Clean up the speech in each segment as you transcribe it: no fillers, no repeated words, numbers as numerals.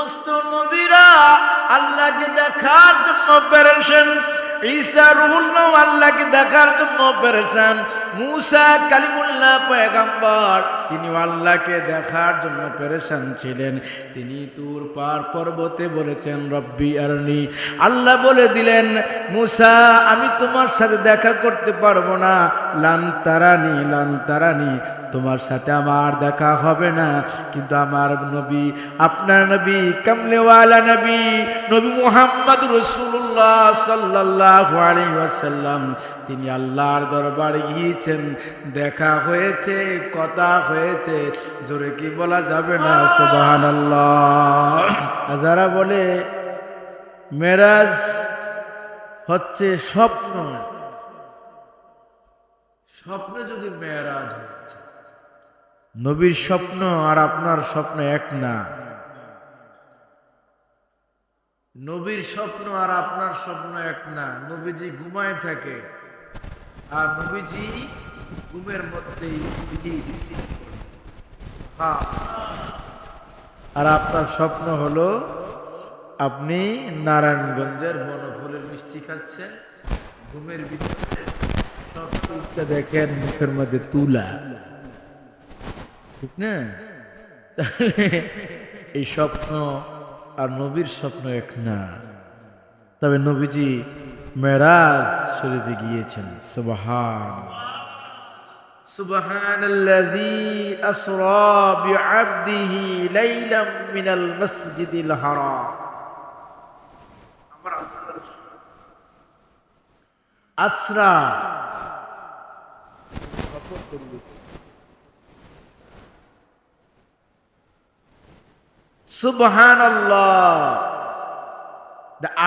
সমস্ত নবীরা আল্লাহকে দেখার জন্য পেরেছেন। ঈসা রূহুল্লাহ আল্লাহকে দেখার জন্য পেরেছেন। মূসা কালিমুল্লাহ পয়গম্বর তিনি আল্লাহকে দেখার জন্য পেরেছেন ছিলেন। তিনি তুর পার পর্বতে বলেছেন রব্বি আরনি। আল্লাহ বলে দিলেন মূসা আমি তোমার সাথে দেখা করতে পারবো না, লান তারানি তোমার সাথে আমার দেখা হবে না, কিন্তু আমার নবী আপনার নবী কামলেওয়ালা নবী মুহাম্মদ রাসূলুল্লাহ সাল্লাল্লাহু আলাইহি ওয়াসাল্লাম তিনি আল্লাহর দরবারে গিয়েছেন, দেখা হয়েছে, কথা হয়েছে, জোরে কি বলা যাবে না সুবহানাল্লাহ। যারা বলে মেরাজ হচ্ছে স্বপ্ন, স্বপ্নে যদি মেরাজ হচ্ছে, নবীর স্বপ্ন আর আপনার স্বপ্ন এক না। নবীর স্বপ্ন আর আপনার স্বপ্ন এক না। নবীজি ঘুমায় থাকে আর নবীজি ঘুমের মধ্যেই আর আপনার স্বপ্ন হলো আপনি নারায়ণগঞ্জের বনফুলের মিষ্টি খাচ্ছেন, ঘুমের ভিতরে সব দেখেন মুখের মধ্যে তুলা, ঠিক না? এই স্বপ্ন আর নবীর স্বপ্ন এক না। তবে নবীজি মেরাজ শরীফে গিয়েছেন। সুবহানাল্লাযী আসরা বিআবদিহি লাইলাম মিনাল মাসজিদিল হারাম। আসরা সুবহানাল্লাহ,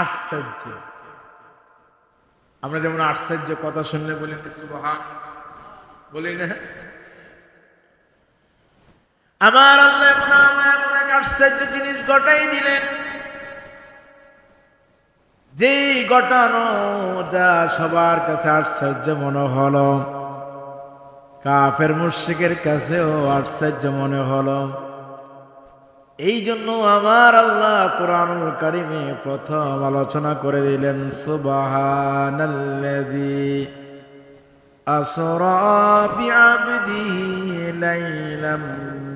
আশ্চর্য। আমরা যেমন আশ্চর্য কথা শুনলে বলি সুবহান, বলি না? আমার আল্লাহ এমন এক আশ্চর্য জিনিস ঘটাই দিলেন, যেই ঘটানোটা সবার কাছে আশ্চর্য মনে হলো, কাফের মুশরিকের কাছেও আশ্চর্য মনে হলো। এই জন্য আমার আল্লাহ কোরআনুল কারীমে প্রথম আলোচনা করে দিলেন সুবহানাল্লাযী আসরা বিআবদিহি লাইলাম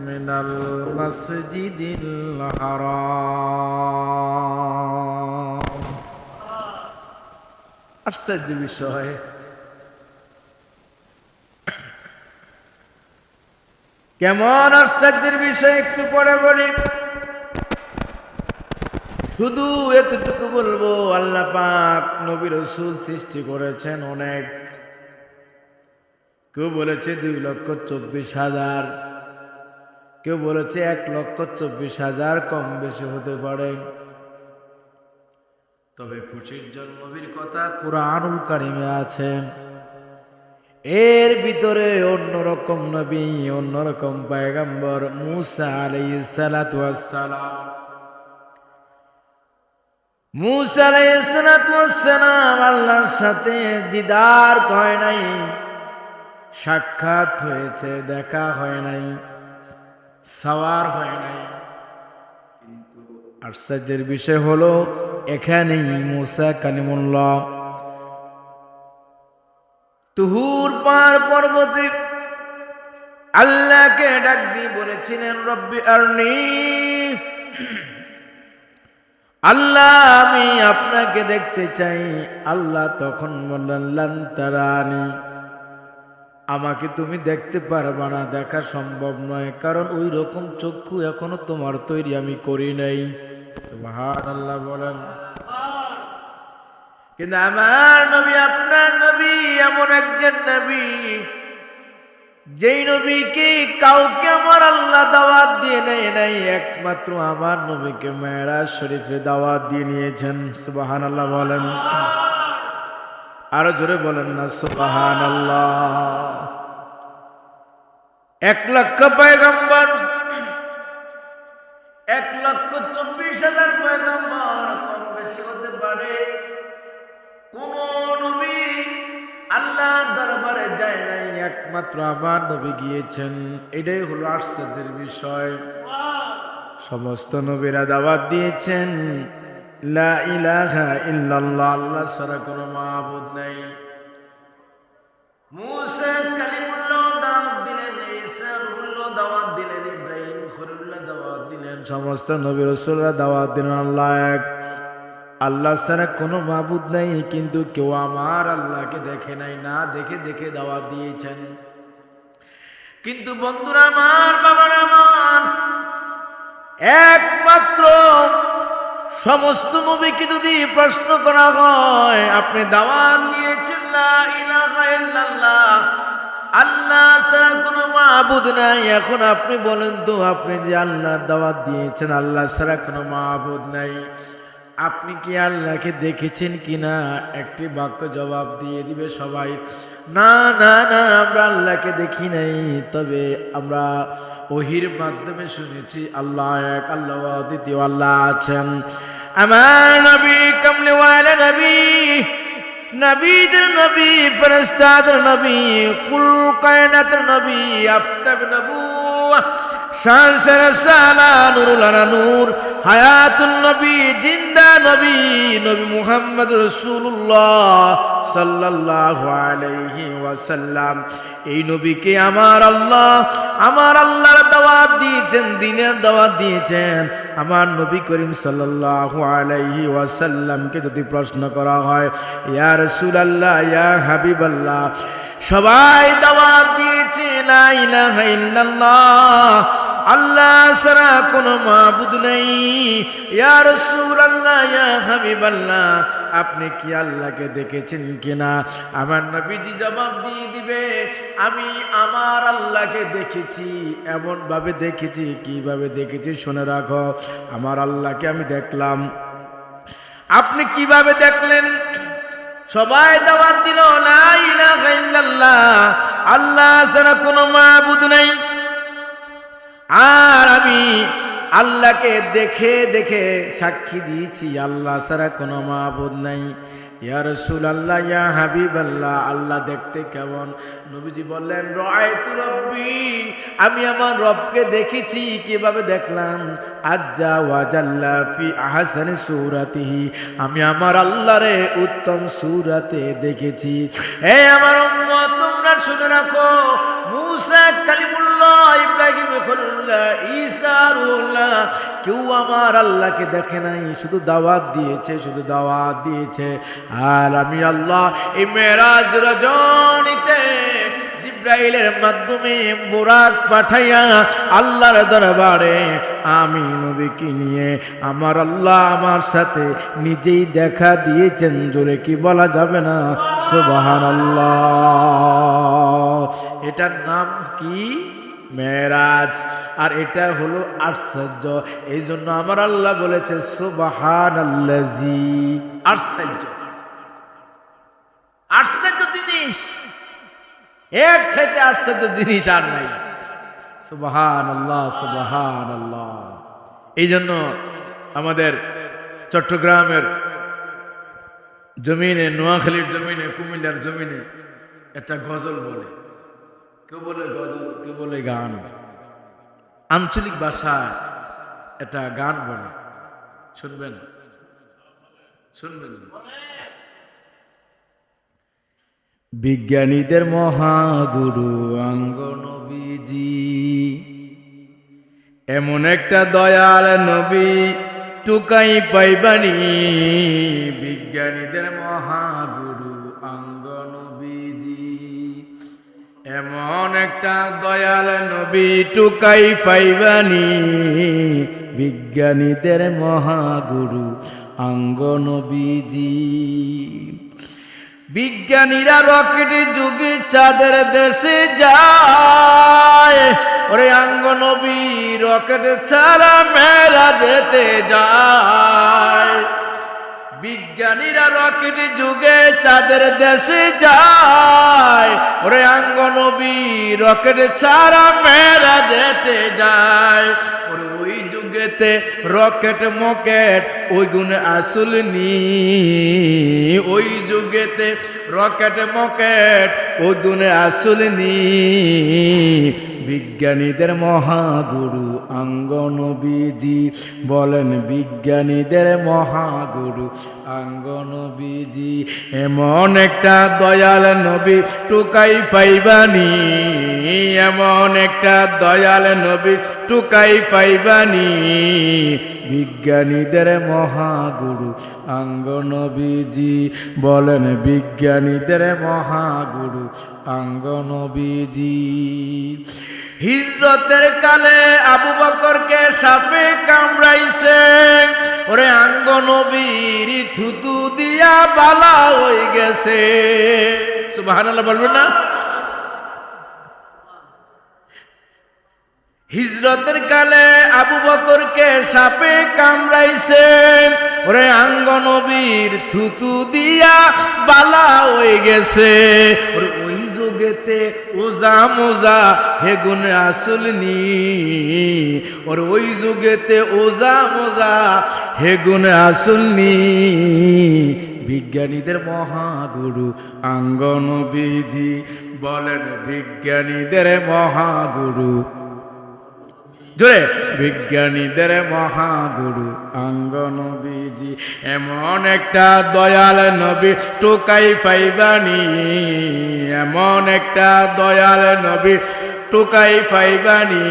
মিনাল মাসজিদিল হারাম। আশ্চর্য বিষয়। কেমন আশ্চর্যের বিষয় একটু পরে বলি। শুধু এতটুকু বলবো, আল্লাহ পাক নবী রাসূল সৃষ্টি করেছেন অনেক। কেউ বলেছে 2,24,000, কেউ বলেছে 1,24,000, কম বেশি হতে পারে। তবে 25 জন নবীর কথা কুরআনুল কারীমে আছে। এর ভিতরে অন্যরকম নবী, অন্যরকম পয়গম্বর মূসা আলাইহিস সালাতু ওয়াস সালাম। মূসা আলাইহিস সালাতু ওয়াস সালাম আল্লাহর সাথে দিদার হয় নাই, সাক্ষাৎ হয়েছে, দেখা হয় নাই, সাওয়ার হয় নাই। কিন্তু আশ্চর্যের বিষয় হলো এখানেই মূসা কালিমুল্লাহ তুহুর পার পর্বতে আল্লাহকে ডাক দিয়ে বলেছিলেন রব্বি আরনি, আল্লাহ আমি আপনাকে দেখতে চাই। আল্লাহ তখন বললেন লান তারানি, আমাকে তুমি দেখতে পারবা না, দেখা সম্ভব নয়, কারণ ওই রকম চক্ষু এখনো তোমার তৈরি আমি করি নাই। সুবহানাল্লাহ বলেন। কিন্তু আমার নবী, আপনার নবী এমন একজন নবী, যেই নবীকে কাউকে আমার আল্লাহ দাওয়াত দিয়ে নেয় নাই, একমাত্র আমার নবীকে মেরাজ শরীফে দাওয়াত দিয়ে নিয়েছেন। সুবহানাল্লাহ বলেন। আরো জোরে বলেন না সুবহানাল্লাহ। 1,00,000 পয়গম্বর, 1,24,000 পয়গম্বর কম বেশি হতে পারে। কোন নবী আল্লাহর দরবারে যায় নাই, একমাত্র আমার নবী গিয়েছেন। এটাই হলো আশ্চর্যের বিষয়। সমস্ত নবীরা দাওয়াত দিয়েছেন লা ইলাহা ইল্লাল্লাহ, আল্লাহ ছাড়া কোনো মাবুদ নাই। মুসা কালিমুল্লাহ দাওয়াত দিলেন, ঈসা রুহুল্লাহ দাওয়াত দিলেন, ইব্রাহিম খলিলুল্লাহ দাওয়াত দিলেন, সমস্ত নবী রাসূলরা দাওয়াত দিলেন আল্লাহ এক, আল্লাহ ছাড়া কোনো মাবুদ নাই। কিন্তু কেউ আমার আল্লাহকে দেখে নাই, না দেখে দেখে দাওয়াত দিয়েছেন। কিন্তু বন্ধুরা আমার, বাবারা আমার, একমাত্র সমস্ত নবীকে যদি প্রশ্ন করা হয়, আপনি দাওয়াত দিয়েছেন লা ইলাহা ইল্লাল্লাহ, আল্লাহ ছাড়া কোনো মাবুদ নাই, এখন আপনি বলেন তো, আপনি যে আল্লাহর দাওয়াত দিয়েছেন আল্লাহ ছাড়া কোনো মাবুদ নাই, আপনি কি আল্লাহকে দেখেছেন কিনা? একটি বাক্য জবাব দিয়ে দিবে সবাই, না না না, আমরা আল্লাহকে দেখি নাই, তবে আমরা ওহির মাধ্যমে শুনেছি আল্লাহ এক, আল্লাহ দ্বিতীয় আল্লাহ আছেন। আমার নবী কামলিওয়ালা নবী, নবীদের নবী, ফেরেশতাদের নবী, কুল কায়নাতের নবী, আফতাব নবুওয়াহ, শানসে রিসালা, নূরুল আলা নূর, হায়াতুন নবী, জিন্দা নবী, নবী মুহাম্মদ রাসূলুল্লাহ সাল্লাল্লাহু আলাইহি ওয়াসাল্লাম। এই নবীকে আমার আল্লাহর দাওয়াত দিয়েছেন, দ্বীনের দাওয়াত দিয়েছেন। আমার নবী করিম সাল্লাল্লাহু আলাইহি ওয়াসাল্লামকে যদি প্রশ্ন করা হয়, ইয়া রাসূলুল্লাহ, ইয়া হাবিবাল্লাহ, সবাই দাওয়াত দিয়েছে লা ইলাহা ইল্লাল্লাহ, আল্লাহ ছাড়া কোনো মাবুদ নেই, ইয়া রাসূলুল্লাহ, ইয়া হাবিবাল্লাহ, আপনি কি আল্লাহকে দেখেছেন কিনা? আমার নবীজি জবাব দিয়ে দিবে, আমি আমার আল্লাহকে দেখেছি, এমন ভাবে দেখেছি, কিভাবে দেখেছি শুনে রাখো। আমার আল্লাহকে আমি দেখলাম। আপনি কিভাবে দেখলেন? সবাই দাওয়াত দিল লা ইলাহা ইল্লাল্লাহ, আল্লাহ ছাড়া কোনো মাবুদ নাই, আর আমি আল্লাহকে দেখে দেখে সাক্ষী দিয়েছি আল্লাহ ছাড়া কোনো মাবুদ নাই। ইয়া রাসূলুল্লাহ, ইয়া হাবিবাল্লাহ, আল্লাহ দেখতে কেমন? নবীজি বললেন, রাআইতু রাব্বি, আমি আমার রবকে দেখেছি। কিভাবে দেখলাম? আজ্জা ওয়া জাল্লা ফি আহসানি সূরাতিহি, আমি আমার আল্লাহরে উত্তম সূরাতে দেখেছি। হে আমার উম্মত, তোমরা শুনে রাখো, মুসা কালিমুল্লাহ, ইব্রাহিম খলিলুল্লাহ, ঈসা রুহুল্লাহ, কেউ আমার আল্লাহকে দেখে নাই, শুধু দাওয়াত দিয়েছে, শুধু দাওয়াত দিয়েছে। আর আমি আল্লাহ এই মেরাজ রজনীতে জিবরাইলের মাধ্যমে বুরাক পাঠাইয়া আল্লাহর দরবারে আমি নবীকে নিয়ে আমার আল্লাহ আমার সাথে নিজেই দেখা দিয়েছেন। জোরে কি বলা যাবে না? সুবহানাল্লাহ। এটার নাম কি? মেরাজ। আর এটা হলো আশ্চর্য। এই জন্য আমার আল্লাহ বলেছে সুবহানাল্লাজি। আশ্চর্য, আশ্চর্য জিনিস, এর চাইতে আশ্চর্য জিনিস আর নাই। সুবহানাল্লাহ, সুবহানাল্লাহ। এই জন্য আমাদের চট্টগ্রামের জমিনে, নোয়াখালীর জমিনে, কুমিল্লার জমিনে একটা গজল বলে, কেউ বলে গজল, কেউ বলে গান, আঞ্চলিক ভাষায় একটা গান বলে, শুনবেন, শুনবেন। বিজ্ঞানীদের মহাগুরু অঙ্গ নবীজি, এমন একটা দয়াল নবী টুকাই পাইবানি। বিজ্ঞানীদের মহাগুরু অঙ্গ নবীজি, এমন একটা দয়াল নবী টুকাই পাইবানি। বিজ্ঞানীদের মহাগুরু অঙ্গ নবীজি। বিজ্ঞানীরা রকেট যুগে চাঁদের দেশে যায়, ওরে অঙ্গ নবী রকেট ছাড়া মেরাজেতে যায়। বিজ্ঞানীরা রকেট যুগে চাঁদের দেশে যায়, ওরে অঙ্গ নবী রকেট ছাড়া মেরাজেতে যায়। ওরে ওই যুগেতে রকেট মকেট ওই গুণে আসল নি, ওই যুগেতে রকেট মকেট ওই গুণে আসল নি। বিজ্ঞানীদের মহাগুরু অঙ্গ নবীজি, বলেন বিজ্ঞানীদের মহাগুরু অঙ্গ নবীজি। এমন একটা দয়াল নবী টুকাই পাইবানি, এমন একটা দয়াল নবী টুকাই পাইবানি, বিজ্ঞানীদের মহাগুরু অঙ্গ নবীজি, বলেন বিজ্ঞানীদের মহাগুরু অঙ্গ নবীজি। হিজরতের কালে আবু বকরকে সাপে কামড়াইছে, ওরে অঙ্গ নবীর থুতু দিয়া বালা হয়ে গেছে। সুবহানাল্লাহ বলবেন না? হিজরতের কালে আবু বকরকে সাপে কামড়াইছে, ওরে অঙ্গ নবীর থুতু দিয়া বালা হয়ে গেছে। ওরে ওই যুগেতে ওজা মোজা হেগুন আসলনি, ওর ওই যুগেতে ওজা মোজা হেগুন আসলনি, বিজ্ঞানীদের মহাগুরু অঙ্গ নবীজি, বলেন বিজ্ঞানীদের মহাগুরু, জোরে বিজ্ঞানীদের মহাগুরু অঙ্গ নবীজি। এমন একটা দয়াল নবী টোকাই পাইবানি, এমন একটা দয়াল নবী টোকাই পাইবানি,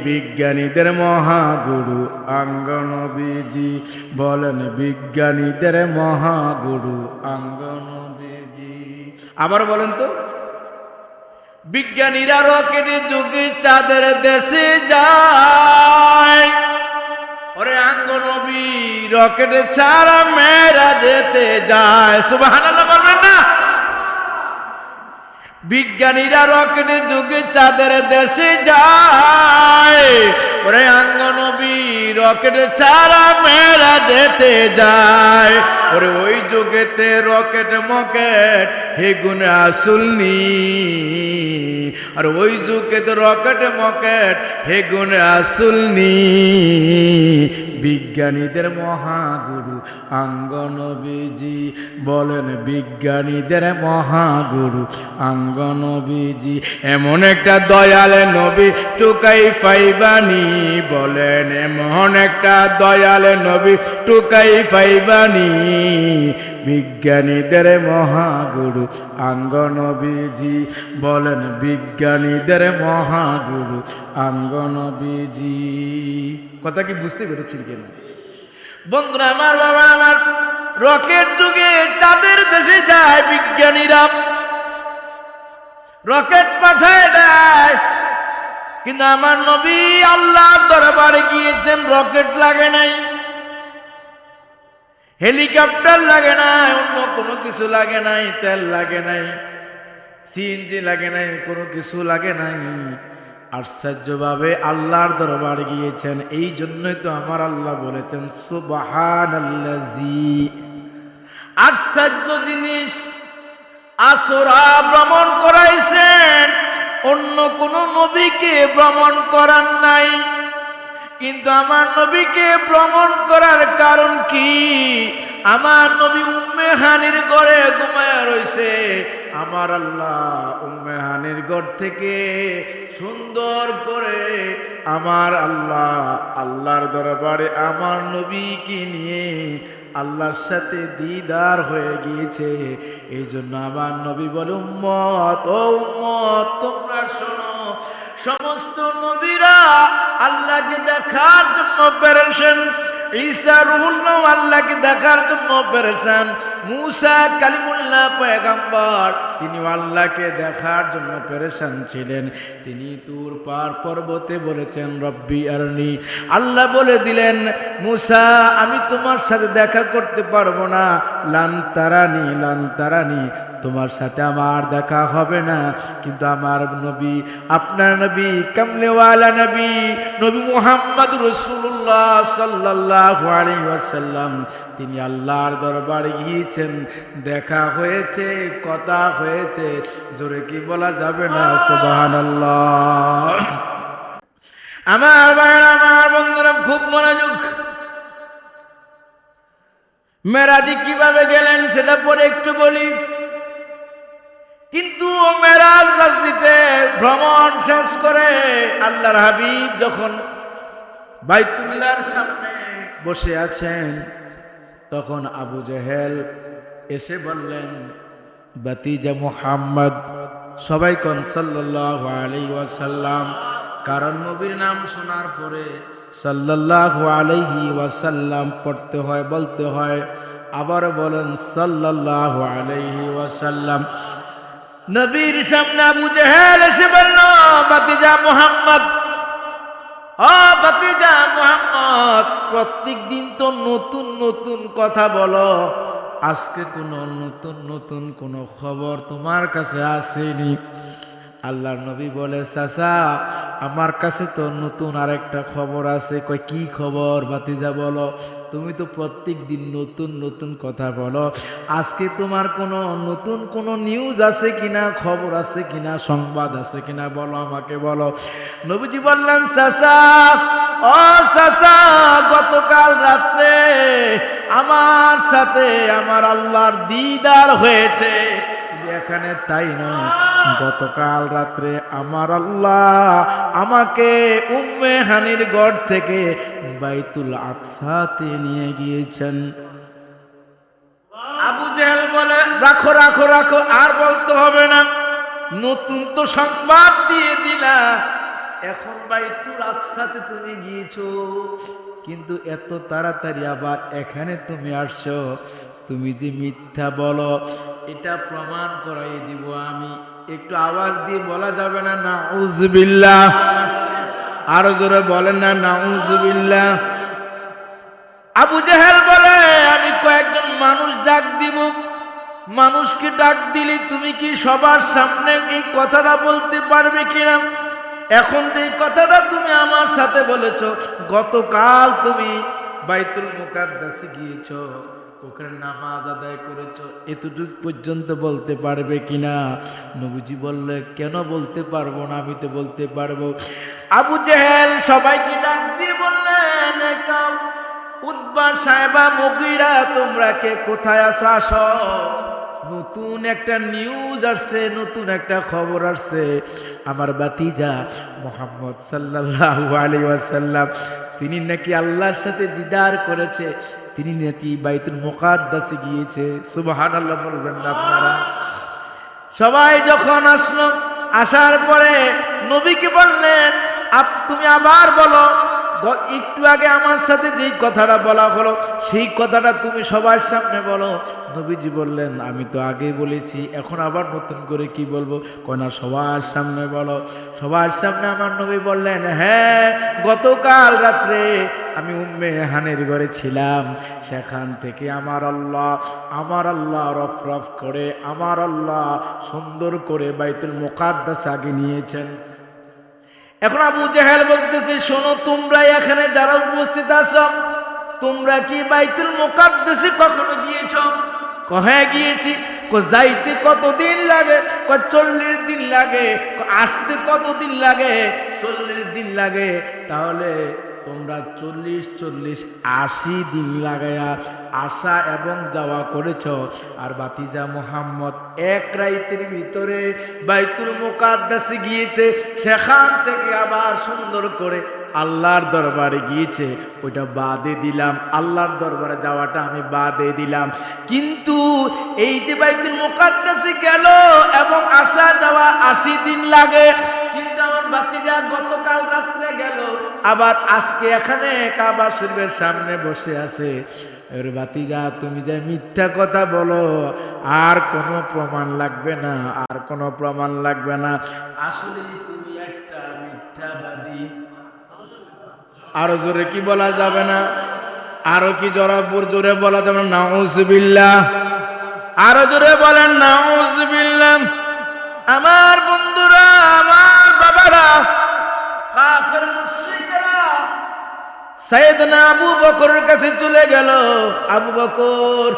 বিজ্ঞানীদের মহাগুরু অঙ্গ নবীজি, বলেন বিজ্ঞানীদের মহাগুরু অঙ্গ নবীজি। আবার বলেন তো, বিজ্ঞানীরা রকেটে যুগে চাঁদের দেশে যায়, ওরে অঙ্গ নবী রকেটে ছাড়া মেয়েরা যেতে যায়। সুবহানাল্লাহ বলবেন না? বিজ্ঞানীরা রকেটে যুগে চাঁদের দেশে যায়, ওরে অঙ্গ নবী রকেটে ছাড়া মেয়েরা যেতে যায়, ওরে ওই যুগেতে রকেট মকেট হেগুন আসলনি, আর ওই যুগেতে রকেট মকেট হেগুন আসলনি, বিজ্ঞানীদের মহাগুরু অঙ্গ নবীজি, বলেন বিজ্ঞানীদের মহাগুরু অঙ্গ নবীজি। এমন একটা দয়াল নবী টুকাই পাইবানি, বলেন এমন একটা দয়াল নবী টুকাই পাইবানি, বিজ্ঞানীদের মহাগুরু অঙ্গ নবীজি, বলেন বিজ্ঞানীদের মহাগুরু অঙ্গ নবীজি। কথা কি বুঝতে পেরেছেন কিনা বন্ধুরা আমার? বাবা আমার, রকেট যুগে চাঁদের দেশে যায় বিজ্ঞানীরা, রকেট পাঠায় দেয়, কিন্তু আমার নবী আল্লাহর দরবারে গিয়েছেন, রকেট লাগে নাই, হেলিকপ্টার লাগে নাই, অন্য কোনো কিছু লাগে নাই, তেল লাগে নাই, সিএনজি লাগে নাই, কোনো কিছু লাগে নাই। আশ্চর্যভাবে আল্লাহর দরবারে গিয়েছেন। এই জন্যই তো আমার আল্লাহ বলেছেন সুবহানাল্লাযী, আশ্চর্য জিনিস আসরা ভ্রমণ করাইছেন, অন্য কোন নবীকে ভ্রমণ করান নাই, কিন্তু আমার নবীকে ভ্রমণ করার কারণ কি? আমার নবী উম্মে হানির ঘরে ঘুমায়া রইছে, আমার আল্লাহ উম্মে হানির ঘর থেকে সুন্দর করে আমার আল্লাহ আল্লাহর দরবারে আমার নবীকে নিয়ে আল্লাহর সাথে দিদার হয়ে গিয়েছে। এই জন্য আমার নবী বলে, উম্মত ও উম্মত তোমরা শোনো, সমস্ত নবীরা আল্লাহকে দেখার জন্য পেরেছেন, ঈসা রুহুল্লাহ আল্লাহকে দেখার জন্য পেরেছেন, মুসা কালিমুল্লাহ পয়গম্বর তিনি আল্লাহকে দেখার জন্য পেরেছেন ছিলেন। তিনি তুর পার পর্বতে বলেছেন রব্বি আরনি, আল্লাহ বলে দিলেন মুসা আমি তোমার সাথে দেখা করতে পারবো না, লান তারানি তোমার সাথে আমার দেখা হবে না, কিন্তু আমার নবী আপনার নবী কামলেওয়ালা নবী নবী মুহাম্মদ রাসূলুল্লাহ সাল্লাল্লাহু আলাইহি ওয়াসাল্লাম তিনি আল্লাহর দরবারে গিয়েছেন, দেখা হয়েছে, কথা হয়েছে, জোরে কি বলা যাবে না সুবহানাল্লাহ। আমার ভাইরা আমার বন্ধুরা খুব মনোযোগ, মেরাজে কিভাবে গেলেন সেটা পরে একটু বলি, কিন্তু মেরাজ ওয়াজ দিতে ভ্রমণ শেষ করে আল্লাহর হাবিব যখন বাইতুল্লাহর সামনে বসে আছেন, তখন আবু জেহেল এসে বললেন, বাতিজা মুহাম্মদ, সবাই কোন সাল্লাল্লাহু আলাইহি ওয়াসাল্লাম, কারণ নবীর নাম শোনার পরে সাল্লাল্লাহু আলাইহি ওয়াসাল্লাম পড়তে হয়, বলতে হয়। আবার বলেন সাল্লাল্লাহু আলাইহি ওয়াসাল্লাম। নবীর সামনে আবু জেহেল এসে বলল, বাতিজা মুহাম্মদ, ও বাতিজা মুহাম্মদ, প্রত্যেক দিন তো নতুন নতুন কথা বলো, আজকে কোনো নতুন নতুন কোনো খবর তোমার কাছে আসেনি? আল্লাহর নবী বলে, চাচা আমার কাছে তো নতুন আরেকটা খবর আছে। কই কি খবর বাতিজা বলো? তুমি তো প্রত্যেক দিন নতুন নতুন কথা বলো, আজকে তোমার কোনো নতুন কোনো নিউজ আছে কিনা, খবর আছে কিনা, সংবাদ আছে কিনা, বলো আমাকে বলো। নবীজি বললেন, চাচা, ও চাচা, গতকাল রাত্রে আমার সাথে আমার আল্লাহর দিদার হয়েছে। এখানে তাই নয়, গতকাল রাত্রে আমার আল্লাহ আমাকে উম্মে হানির গড় থেকে বাইতুল আকসাতে নিয়ে গিয়েছেন। আবু জেহেল বলে, রাখো রাখো রাখো, আর বলতে হবে না, নতুন তো সংবাদ দিয়ে দিলা, এখন বাইতুল আকসাতে তুমি গিয়েছো, কিন্তু এত তাড়াতাড়ি আবার এখানে তুমি আসছো, তুমি যে মিথ্যা বলো এটা প্রমাণ করাই দিব আমি। একটু আওয়াজ দিয়ে বলা যাবে না নাউজুবিল্লাহ? আরো জোরে বলেন না নাউজুবিল্লাহ? আবু জেহেল বলে, আমি কয়েকজন মানুষ ডাক দিব, মানুষকে ডাক দিলে তুমি কি সবার সামনে এই কথাটা বলতে পারবে কিনা? এখন যে কথাটা তুমি আমার সাথে বলেছো, গতকাল তুমি বাইতুল মুকাদ্দাসে গিয়েছো, ওখানে নামাজ আদায় করেছ, এতটুক পর্যন্ত বলতে পারবে কিনা? নবীজি বললে, কেন বলতে পারবো না, আমি তো বলতে পারবো। আবু জেহেল সবাইকে ডাক দিয়ে বললেন, উতবা সাহেবা মুগীরা, তোমরা কে কোথায় আসো, আসো, নতুন একটা নিউজ আসছে, নতুন একটা খবর আসছে। আমার বাতিজা মুহাম্মদ সাল্লাল্লাহু আলাইহি ওয়াসাল্লাম তিনি নাকি আল্লাহর সাথে দিদার করেছে, তিনি নাকি বাইতুল মুকাদ্দাসে গিয়েছে। সুবহানাল্লাহ বলবেন না আপনারা? সবাই যখন আসলো, আসার পরে নবীকে বললেন, তুমি আবার বলো, একটু আগে আমার সাথে যেই কথাটা বলা হলো সেই কথাটা তুমি সবার সামনে বলো। নবীজি বললেন, আমি তো আগেই বলেছি, এখন আবার নতুন করে কি বলবো? কনা সবার সামনে বলো। সবার সামনে আমার নবী বললেন, হ্যাঁ, গতকাল রাত্রে আমি উম্মে হানির ঘরে ছিলাম, সেখান থেকে আমার আল্লাহ রফ রফ করে, আমার আল্লাহ সুন্দর করে বাইতুল মুকাদ্দাস আগে নিয়েছেন। এখন আবু জেহেল বলতেছে, শোনো, তোমরা এখানে যারা উপস্থিত আছো, তোমরা কি বাইতুল মুকাদ্দাসে কখনো গিয়েছো? হ্যাঁ গিয়েছি। যাইতে কতদিন লাগে? 40 দিন লাগে। আসতে কতদিন লাগে? 40 দিন লাগে। তাহলে তোমরা 40-80 দিন লাগায়া আসা এবং যাওয়া করেছ। আর বাতিজা মুহাম্মদ এক রাতের ভিতরে বাইতুল মুকাদ্দাসে গিয়েছে, সেখান থেকে আবার সুন্দর করে আল্লাহর দরবারে গিয়েছে। ওইটা বাদে দিলাম, আল্লাহর দরবারে যাওয়াটা আমি বাদে দিলাম, কিন্তু এই যে বাইতুল মুকাদ্দাসে গেল এবং আসা যাওয়া 80 দিন লাগে, কিন্তু আমার বাতিজা গতকাল রাত্রে গেল, আবার আজকে এখানে কাবা শরীফের সামনে বসে আছে। এর বাতিজা, তুমি যে মিথ্যা কথা বলো, আর কোনো প্রমাণ লাগবে না, আর কোনো প্রমাণ লাগবে না, আসলে তুমি একটা মিথ্যাবাদী। আরো জোরে কি বলা যাবে না? আরো কি জোরে বলা যাবে না? নাউজুবিল্লাহ। আরো জোরে বলেন নাউজুবিল্লাহ। আমার বন্ধুরা, আমার বাবারা, কাফের মুশরিকরা সাইয়েদনা আবু বকরের কাছে চলে গেল। আবু বকর,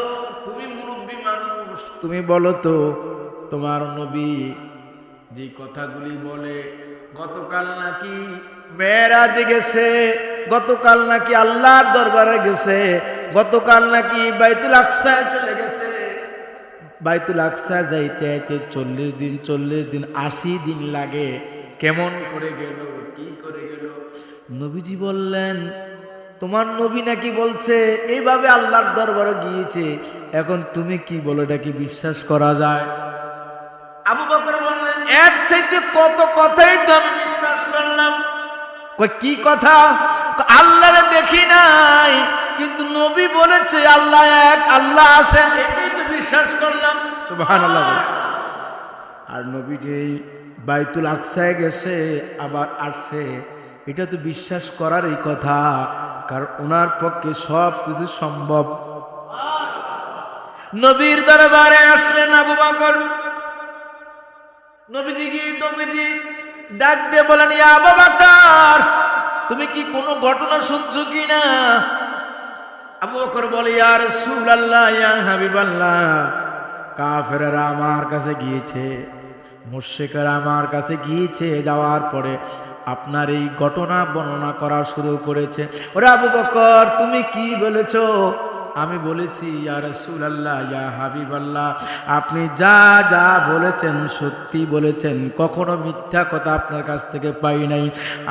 তুমি মুরব্বী মানুষ, তুমি বলো তো, তোমার নবী যে কথাগুলি বলে, গতকাল নাকি মেরাজে গেছে, গতকাল নাকি আল্লাহর দরবারে গেছে, গতকাল নাকি বাইতুল আকসায় চলে গেছে, বাইতুল আকসা যাইতে যাইতে 40 দিন 80 দিন লাগে। কেমন করে গেল, কি করে গেল? নবীজি বললেন, তোমার নবী নাকি বলছে এইভাবে আল্লাহর দরবারে গিয়েছে, এখন তুমি কি বলো, এটা কি বিশ্বাস করা যায়? আবু বকর বললেন, এর চাইতে কত কথাই তো আমি বিশ্বাস করলাম। কই কি কথা? আল্লাহরে দেখি নাই, কিন্তু নবী বলেছে আল্লাহ এক, আল্লাহ আছেন, এটাই তো বিশ্বাস করলাম। সুবহানাল্লাহ। আর নবী যেই বাইতুল আকসায় গেছে আবার আসছে, এটা তো বিশ্বাস করারই কথা, কারণ ওনার পক্ষে সব কিছু সম্ভব। নবীর দরবারে আসলেন আবু বকর। নবীজি ডাক দিয়ে বলেন, ইয়া আবু বকর, তুমি কি কোনো ঘটনা শুনছো কিনা? আবু বকর বলে, ইয়া রাসূলুল্লাহ, ইয়া হাবিবাল্লাহ, কাফেররা আমার কাছে গিয়েছে, মুশরিকরা আমার কাছে গিয়েছে, যাওয়ার পরে আপনার এই ঘটনা বর্ণনা করা শুরু করেছে। ওরে আবু বকর, তুমি কি বলেছো? আমি বলেছি, ইয়া রাসূলুল্লাহ, ইয়া হাবিবাল্লাহ, আপনি যা যা বলেছেন সত্যি বলেছেন, কখনো মিথ্যা কথা আপনার কাছ থেকে পাই নাই।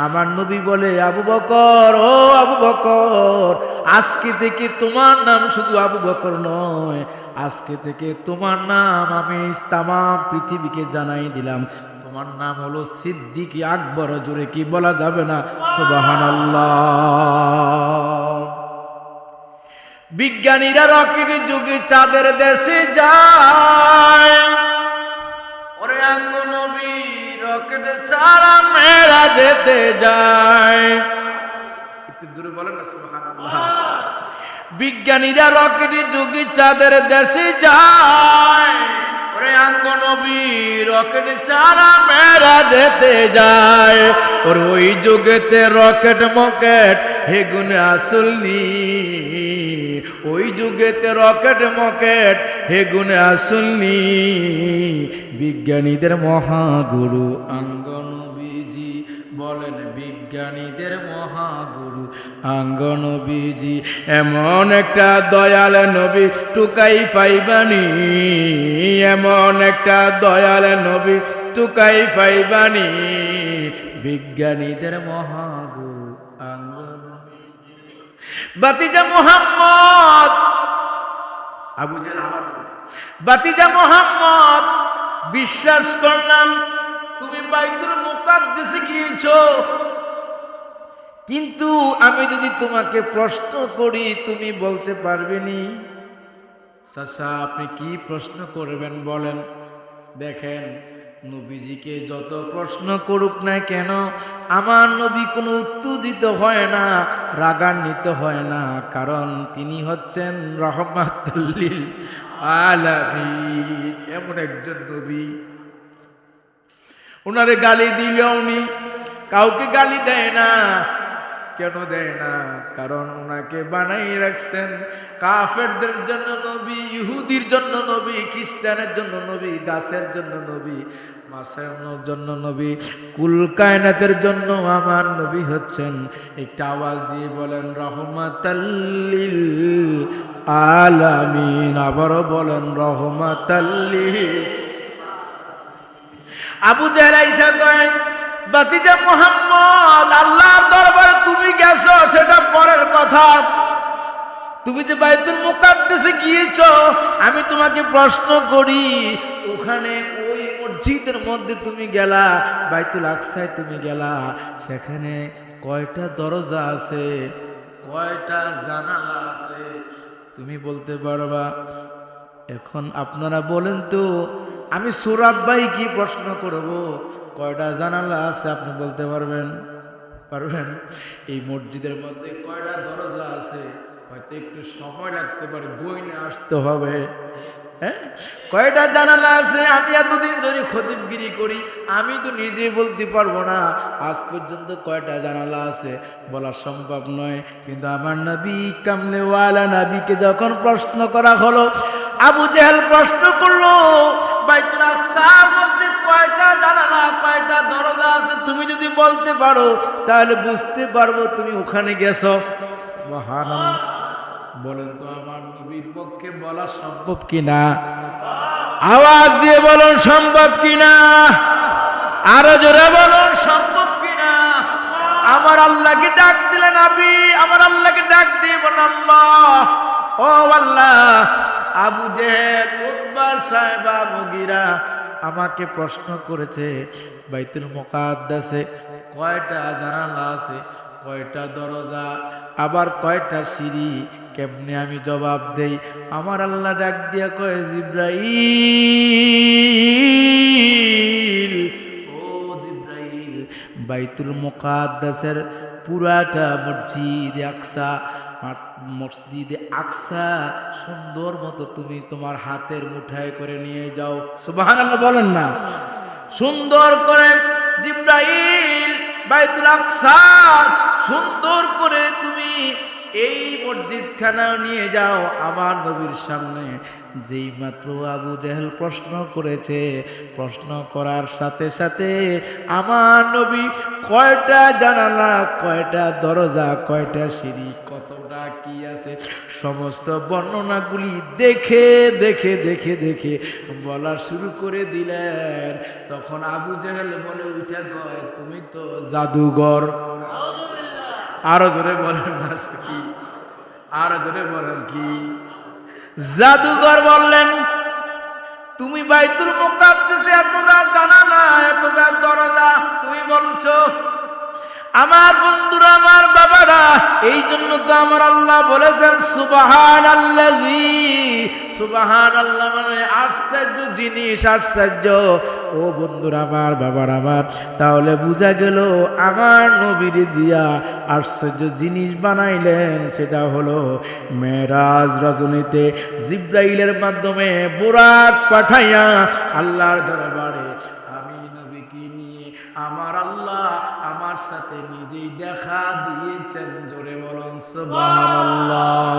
আমার নবী বলে, আবু বকর, ও আবু বকর, আজকে থেকে তোমার নাম শুধু আবু বকর নয়, আজকে থেকে তোমার নাম আমি তামাম পৃথিবীকে জানাই দিলাম, তোমার নাম হলো সিদ্দিক আকবর। জোরে কি বলা যাবে না? সুবহানাল্লাহ। বিজ্ঞানীরা রকেট যুগে চাঁদের দেশে যায়, ওরে আঙ্গ নবী রকেটে চারা মেরা যেতে যায়। একটু জোরে বলেন না সুবহানাল্লাহ। বিজ্ঞানীরা রকেট যুগে চাঁদের দেশে যায়, ওরে আঙ্গ নবী রকেট চারা মেরা যেতে যায়। ওর ওই যুগেতে রকেট মকেট হেগুনে আসলনি, ওই যুগেতে রকেট মকেট হেগুনে আসলনি, বিজ্ঞানীদের মহাগুরু আঙ্গ নবীজি বলেন, বিজ্ঞানীদের মহাগুরু আঙ্গ নবীজি। এমন একটা দয়াল নবী টুকাই পাইবানি, এমন একটা দয়াল নবী টুকাই পাইবানি, বিজ্ঞানীদের মহাগুরু আঙ্গ নবীজি। বাতিজা মুহাম্মদ, আবু জেহেল আবার বাতিজা মুহাম্মদ, বিশ্বাস করলাম তুমি বাইতুল মুকাদ্দাসে গিয়েছো, কিন্তু আমি যদি তোমাকে প্রশ্ন করি তুমি বলতে পারবে নি। চাচা, আপনি কি প্রশ্ন করবেন বলেন? দেখেন, নবীজিকে যত প্রশ্ন করুক না কেন, আমার নবী কোনো উত্তেজিত হয় না, রাগান্বিত হয় না, কারণ তিনি হচ্ছেন রহমাতুল লিল আলামিন, এমন একজন নবী। ওনারে গালি দিলেও উনি কাউকে গালি দেয় না। কেন দেয় না? কারণ ওনাকে বানাই রাখছেন কাফেরদের জন্য নবী, ইহুদির জন্য নবী, খ্রিস্টানের জন্য নবী, গাছের জন্য নবী, মাছের জন্য নবী, কুল কায়নাতের জন্য আমার নবী হচ্ছেন। একটা আওয়াজ দিয়ে বলেন, রহমাতাল লিল আলামিন। আবারও বলেন, রহমাতাল লিল। আবু জেহেল আইসা কয়, বাতিজা মুহাম্মদ, আল্লাহর দরবারে তুমি গেছো সেটা পরের কথা, তুমি যে বাইতুল মুকাদ্দাসে গিয়েছো, আমি তোমাকে প্রশ্ন করি, ওখানে ওই মসজিদের মধ্যে তুমি গেলা, বাইতুল আকসায় তুমি গেলা, সেখানে কয়টা দরজা আছে, কয়টা জানালা আছে, তুমি বলতে পারবা? এখন আপনারা বলেন তো, আমি সুরাব ভাই কি প্রশ্ন করব, কয়টা জানালা আছে আপনি বলতে পারবেন? পারবেন? এই মসজিদের মধ্যে কয়টা দরজা আছে হয়তো একটু সময় লাগতে পারে, বই নিয়ে আসতে হবে। হ্যাঁ, কয়টা জানালা আছে? আমি এতদিন ধরে খতিবগিরি করি, আমি তো নিজে বলতে পারবো না আজ পর্যন্ত কয়টা জানালা আছে, বলা সম্ভব নয়। কিন্তু আমার নবী কামলেওয়ালা নবীকে যখন প্রশ্ন করা হলো, আবু জেহেল প্রশ্ন করলো, বাইতুল আকসার মধ্যে কয়টা জানালা, কয়টা দরজা আছে, তুমি যদি বলতে পারো তাহলে বুঝতে পারবো তুমি ওখানে গেছো। সুবহানাল্লাহ। বলেন তো, আমার নবীর পক্ষে বলা সম্ভব কিনা? আওয়াজ দিয়ে বলুন সম্ভব কিনা, আরো জোরে বলুন সম্ভব কিনা। আমার আল্লাহকে ডাক দিলেন নবী, আমার আল্লাহকে ডাক দিয়ে বলেন আল্লাহ, ও আল্লাহ, আবু জেহেল, উতবা, সাইবা, মুগীরা আমাকে প্রশ্ন করেছে বাইতুল মুকাদ্দাসে কয়টা জানালা আছে, কয়টা দরজা, আবার কয়টা সিঁড়ি, কেমনে আমি জবাব দেই। আমার আল্লাহ ডাক দিয়া কয় জিব্রাইল, ও জিব্রাইল, বাইতুল মুকাদ্দাসের পুরাটা মসজিদে আকসা সুন্দর মতো তুমি তোমার হাতের মুঠায় করে নিয়ে যাও। সুবহানাল্লাহ বলেন না। সুন্দর করে জিব্রাইল বাইতুল আকসা সুন্দর করে তুমি এই মসজিদখানা নিয়ে যাও আমার নবীর সামনে। যেই মাত্র আবু জেহেল প্রশ্ন করেছে, প্রশ্ন করার সাথে সাথে আমার নবী কয়টা জানালা, কয়টা দরজা, কয়টা সিঁড়ি, কতটা কি আছে, সমস্ত বর্ণনাগুলি দেখে দেখে দেখে দেখে বলা শুরু করে দিলেন। তখন আবু জেহেল বলে উঠে কয়, তুমি তো জাদুঘর। আরো জোরে বলেন না কি, আরো জোরে বলেন কি, জাদুঘর বললেন। তুমি বাইতুল মুকাদ্দাসে এতটা জানালা, এতটা দরজা তুমি বলছো। আমার বন্ধুরা, আমার বাবারা, এই জন্য তো আমার আল্লাহ বলেছেন সুবহানাল্লাযী। সুবহানাল্লাহ মানে আশ্চর্য জিনিস, আশ্চর্য। ও বন্ধুরা আমার, বাবার আমার, তাহলে বোঝা গেল আমার নবীর দিয়া আশ্চর্য জিনিস বানাইলেন। সেটা হলো মেরাজ রজনীতে জিব্রাইলের মাধ্যমে বুরাক পাঠাইয়া আল্লাহর দরবারে আমি নবীকে নিয়ে আমার আল্লাহ আমার সাথে নিজেই দেখা দিয়েছেন। জোরে বলুন সুবহানাল্লাহ।